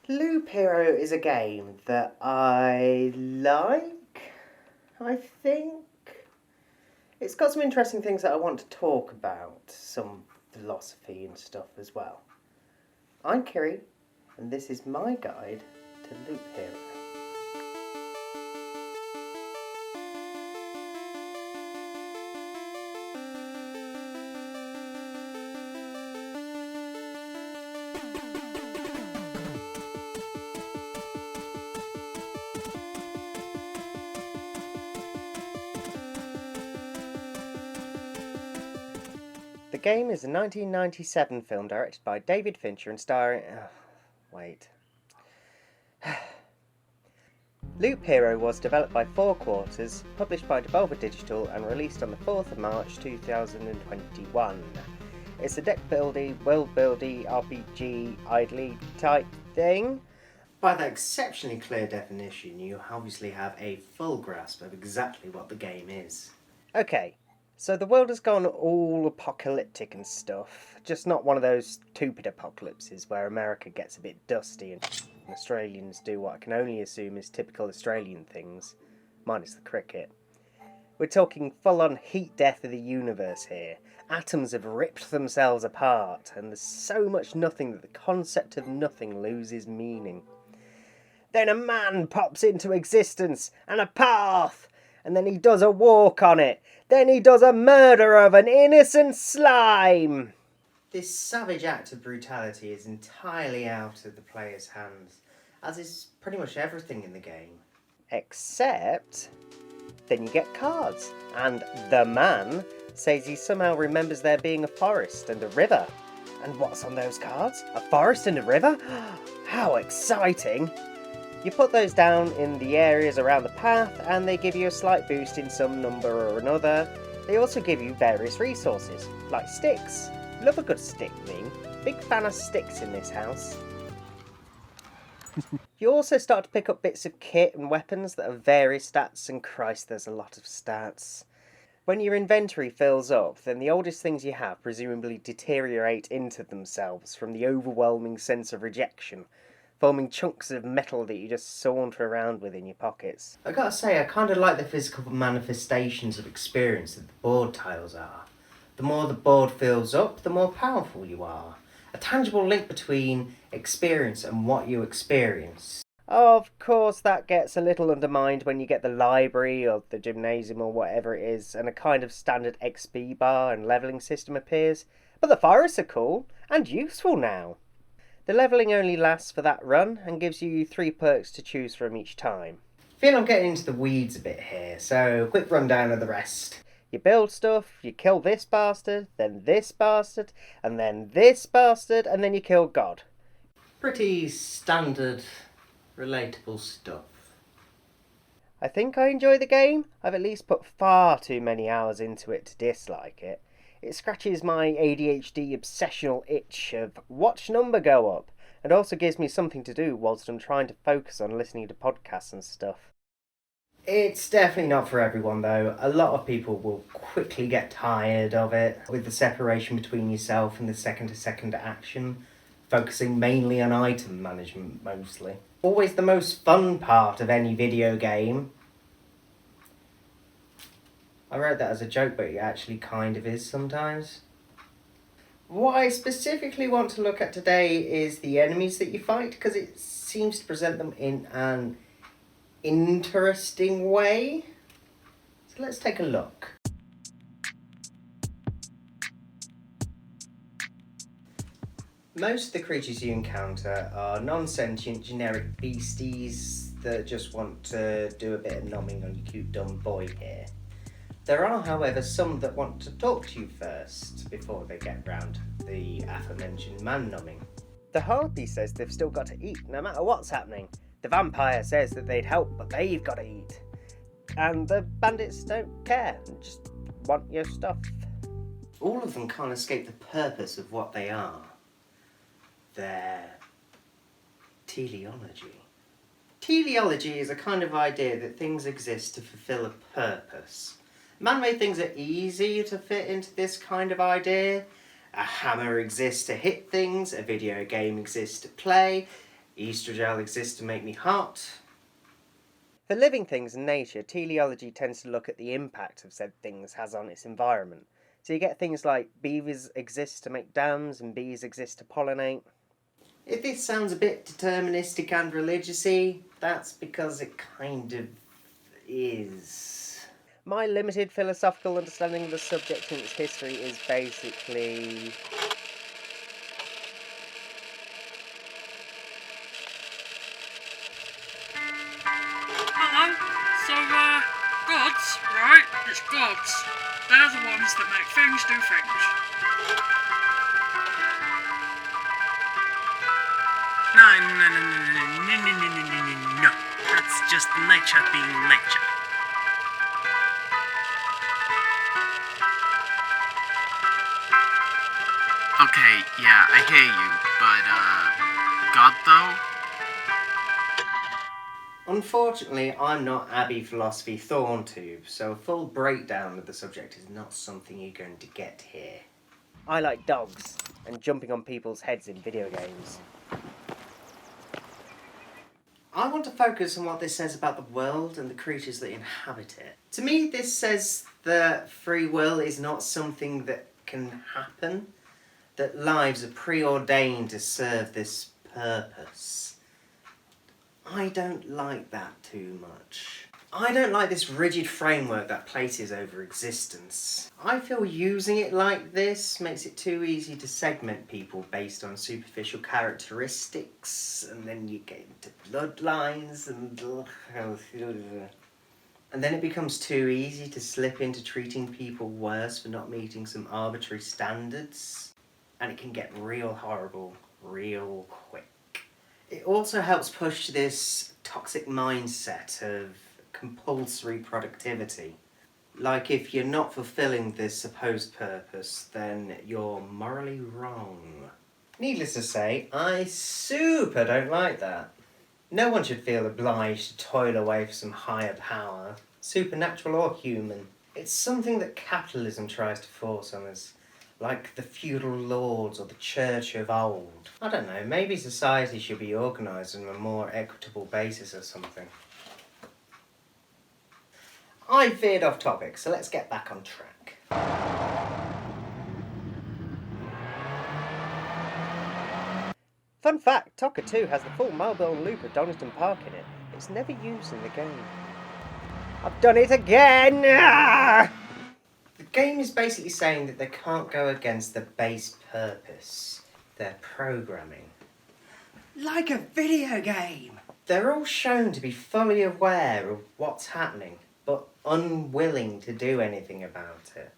Loop Hero is a game that I like, I think. It's got some interesting things that I want to talk about, some philosophy and stuff as well. I'm Kirri, and this is my guide to Loop Hero. The game is a 1997 film directed by David Fincher and starring... Loop Hero was developed by FourQuaters, published by Devolver Digital and released on the 4th of March 2021. It's a deck-buildy, world-buildy, RPG, idly type thing. By that exceptionally clear definition, you obviously have a full grasp of exactly what the game is. Okay, so the world has gone all apocalyptic and stuff, just not one of those stupid apocalypses where America gets a bit dusty and Australians do what I can only assume is typical Australian things, minus the cricket. We're talking full-on heat death of the universe here. Atoms have ripped themselves apart, and there's so much nothing that the concept of nothing loses meaning. Then a man pops into existence, and a path, and then he does a walk on it. Then he does a murder of an innocent slime. This savage act of brutality is entirely out of the player's hands, as is pretty much everything in the game. Except, then you get cards, and the man says he somehow remembers there being a forest and a river. And what's on those cards? A forest and a river? How exciting! You put those down in the areas around the path, and they give you a slight boost in some number or another. They also give you various resources, like sticks. Love a good stick, me. Big fan of sticks in this house. You also start to pick up bits of kit and weapons that have various stats, and Christ, there's a lot of stats. When your inventory fills up, then the oldest things you have presumably deteriorate into themselves from the overwhelming sense of rejection, forming chunks of metal that you just saunter around with in your pockets. I gotta say, I kinda like the physical manifestations of experience that the board tiles are. The more the board fills up, the more powerful you are. A tangible link between experience and what you experience. Of course, that gets a little undermined when you get the library or the gymnasium or whatever it is, and a kind of standard XP bar and levelling system appears. But the forests are cool and useful now. The levelling only lasts for that run and gives you 3 perks to choose from each time. I feel I'm getting into the weeds a bit here, so quick rundown of the rest. You build stuff, you kill this bastard, then this bastard, and then this bastard, and then you kill God. Pretty standard, relatable stuff. I think I enjoy the game. I've at least put far too many hours into it to dislike it. It scratches my ADHD obsessional itch of watch number go up, and also gives me something to do whilst I'm trying to focus on listening to podcasts and stuff. It's definitely not for everyone though. A lot of people will quickly get tired of it, with the separation between yourself and the second-to-second action, focusing mainly on item management mostly. Always the most fun part of any video game. I wrote that as a joke, but it actually kind of is sometimes. What I specifically want to look at today is the enemies that you fight, because it seems to present them in an interesting way. So let's take a look. Most of the creatures you encounter are non-sentient generic beasties that just want to do a bit of nomming on your cute dumb boy here. There are, however, some that want to talk to you first before they get round to the aforementioned man-numbing. The harpy says they've still got to eat no matter what's happening. The vampire says that they'd help, but they've got to eat. And the bandits don't care, and just want your stuff. All of them can't escape the purpose of what they are. Their teleology. Teleology is a kind of idea that things exist to fulfill a purpose. Man-made things are easy to fit into this kind of idea. A hammer exists to hit things, a video game exists to play. Estradiol exists to make me hot. For living things in nature, teleology tends to look at the impact of said things has on its environment. So you get things like beavers exist to make dams and bees exist to pollinate. If this sounds a bit deterministic and religious-y, that's because it kind of is. My limited philosophical understanding of the subject and its history is basically... Hello? So, gods, right? It's gods. They're the ones that make things do things. No. That's just nature being nature. Okay, yeah, I hear you, but, God though? Unfortunately, I'm not Abbey Philosophy Thorntube, so a full breakdown of the subject is not something you're going to get here. I like dogs, and jumping on people's heads in video games. I want to focus on what this says about the world and the creatures that inhabit it. To me, this says that free will is not something that can happen, that lives are preordained to serve this purpose. I don't like that too much. I don't like this rigid framework that places over existence. I feel using it like this makes it too easy to segment people based on superficial characteristics, and then you get into bloodlines and then it becomes too easy to slip into treating people worse for not meeting some arbitrary standards, and it can get real horrible real quick. It also helps push this toxic mindset of compulsory productivity. Like, if you're not fulfilling this supposed purpose, then you're morally wrong. Needless to say, I super don't like that. No one should feel obliged to toil away for some higher power, supernatural or human. It's something that capitalism tries to force on us, like the feudal lords or the church of old. I don't know, maybe society should be organised on a more equitable basis or something. I veered off topic, so let's get back on track. Fun fact, Tokka 2 has the full mobile loop at Donington Park in it. It's never used in the game. I've done it again! Ah! The game is basically saying that they can't go against the base purpose, their programming. Like a video game! They're all shown to be fully aware of what's happening, but unwilling to do anything about it.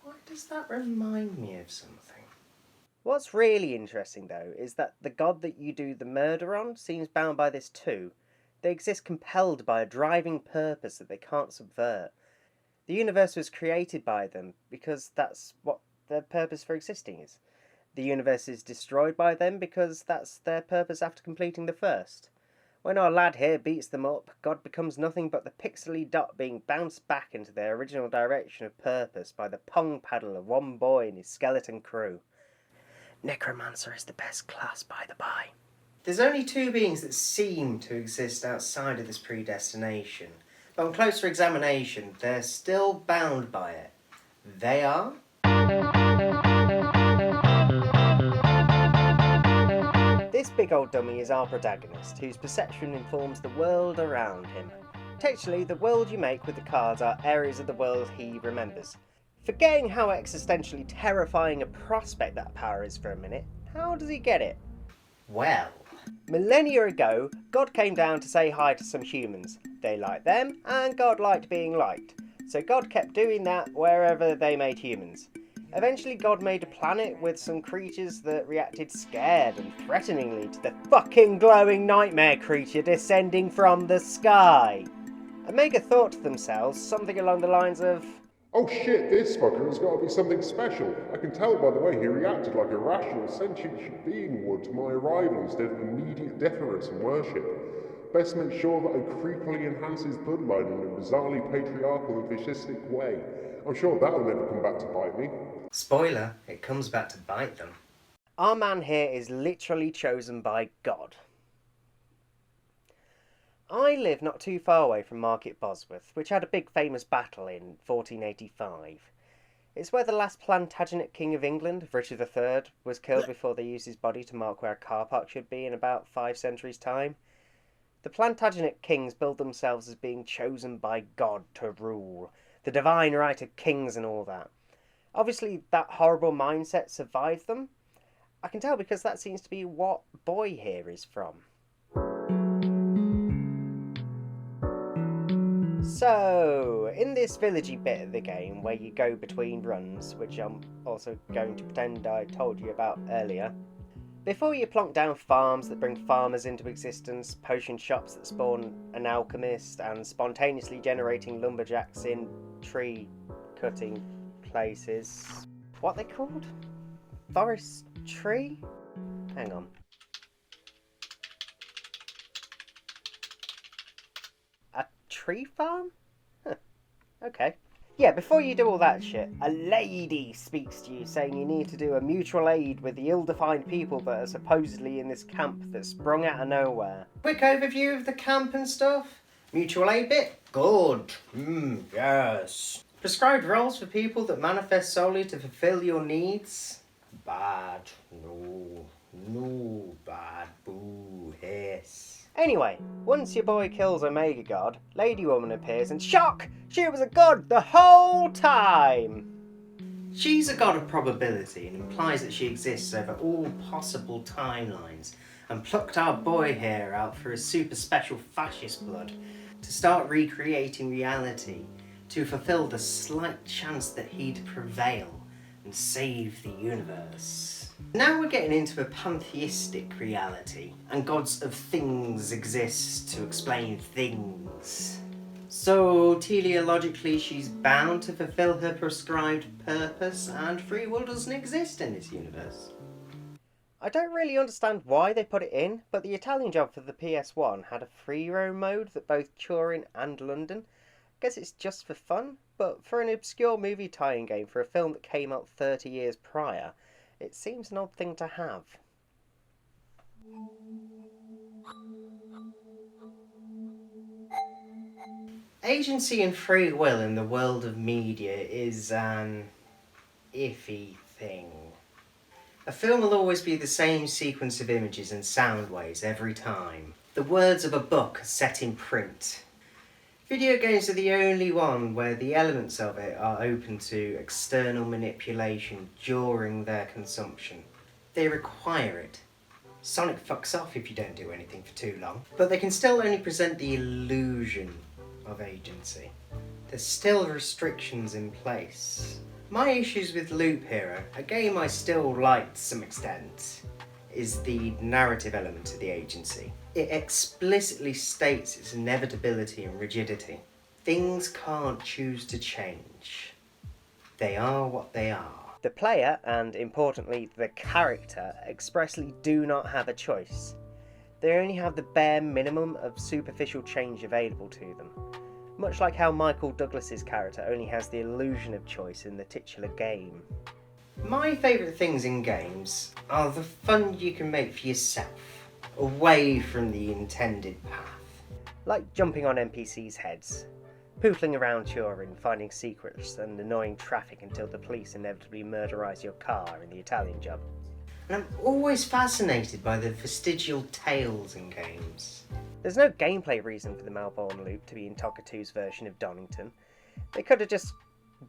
Why does that remind me of something? What's really interesting, though, is that the god that you do the murder on seems bound by this too. They exist compelled by a driving purpose that they can't subvert. The universe was created by them because that's what their purpose for existing is. The universe is destroyed by them because that's their purpose after completing the first. When our lad here beats them up, God becomes nothing but the pixely dot being bounced back into their original direction of purpose by the pong paddle of one boy and his skeleton crew. Necromancer is the best class, by the by. There's only two beings that seem to exist outside of this predestination, but on closer examination, they're still bound by it. They are... This big old dummy is our protagonist, whose perception informs the world around him. Textually, the world you make with the cards are areas of the world he remembers. Forgetting how existentially terrifying a prospect that power is for a minute, how does he get it? Well, millennia ago, God came down to say hi to some humans. They liked them, and God liked being liked. So God kept doing that wherever they made humans. Eventually God made a planet with some creatures that reacted scared and threateningly to the fucking glowing nightmare creature descending from the sky. Omega thought to themselves something along the lines of, "Oh shit, this fucker has got to be something special. I can tell by the way he reacted like a rational, sentient being would to my arrival instead of immediate deference and worship. Best make sure that I creepily enhance his bloodline in a bizarrely patriarchal and fascistic way. I'm sure that'll never come back to bite me." Spoiler, it comes back to bite them. Our man here is literally chosen by God. I live not too far away from Market Bosworth, which had a big famous battle in 1485. It's where the last Plantagenet King of England, Richard III, was killed before they used his body to mark where a car park should be in about 5 centuries' time. The Plantagenet kings billed themselves as being chosen by God to rule, the divine right of kings and all that. Obviously, that horrible mindset survived them. I can tell because that seems to be what Boy here is from. So, in this villagey bit of the game where you go between runs, which I'm also going to pretend I told you about earlier, before you plonk down farms that bring farmers into existence, potion shops that spawn an alchemist, and spontaneously generating lumberjacks in tree cutting places. What are they called? Forest tree? Hang on. A tree farm? Huh. Okay. Yeah, before you do all that shit, a lady speaks to you saying you need to do a mutual aid with the ill-defined people that are supposedly in this camp that sprung out of nowhere. Quick overview of the camp and stuff. Mutual aid bit? Good. Yes. Prescribed roles for people that manifest solely to fulfill your needs? Bad. No, bad. Boo, hiss. Anyway, once your boy kills Omega God, Lady Woman appears and shock! She was a god the whole time! She's a god of probability and implies that she exists over all possible timelines and plucked our boy here out for his super special fascist blood to start recreating reality to fulfill the slight chance that he'd prevail and save the universe. Now we're getting into a pantheistic reality, and gods of things exist to explain things. So, teleologically, she's bound to fulfill her prescribed purpose, and free will doesn't exist in this universe. I don't really understand why they put it in, but the Italian job for the PS1 had a free roam mode that both Turin and London. I guess it's just for fun, but for an obscure movie tie-in game for a film that came out 30 years prior, it seems an odd thing to have. Agency and free will in the world of media is an iffy thing. A film will always be the same sequence of images and sound waves every time. The words of a book set in print. Video games are the only one where the elements of it are open to external manipulation during their consumption. They require it. Sonic fucks off if you don't do anything for too long, but they can still only present the illusion of agency. There's still restrictions in place. My issues with Loop Hero, a game I still like to some extent, is the narrative element of the agency. It explicitly states its inevitability and rigidity. Things can't choose to change. They are what they are. The player, and importantly the character, expressly do not have a choice. They only have the bare minimum of superficial change available to them. Much like how Michael Douglas's character only has the illusion of choice in the titular game. My favourite things in games are the fun you can make for yourself, away from the intended path. Like jumping on NPCs' heads, pootling around Turin, finding secrets and annoying traffic until the police inevitably murderise your car in the Italian job. And I'm always fascinated by the vestigial tales in games. There's no gameplay reason for the Melbourne Loop to be in Toka2's version of Donington. They could have just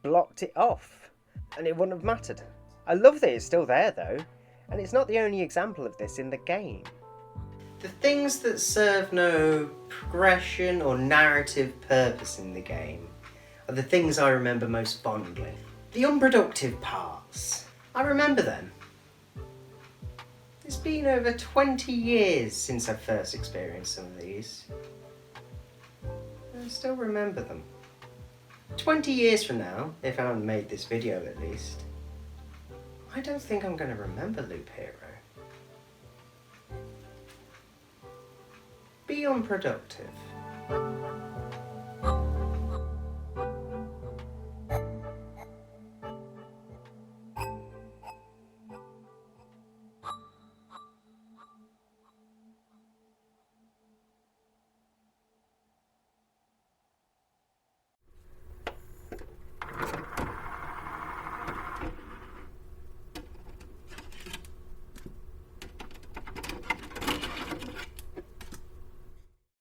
blocked it off, and it wouldn't have mattered. I love that it's still there though, and it's not the only example of this in the game. The things that serve no progression or narrative purpose in the game are the things I remember most fondly. The unproductive parts, I remember them. It's been over 20 years since I first experienced some of these. I still remember them. 20 years from now, if I haven't made this video at least, I don't think I'm going to remember Loop Hero. Be unproductive.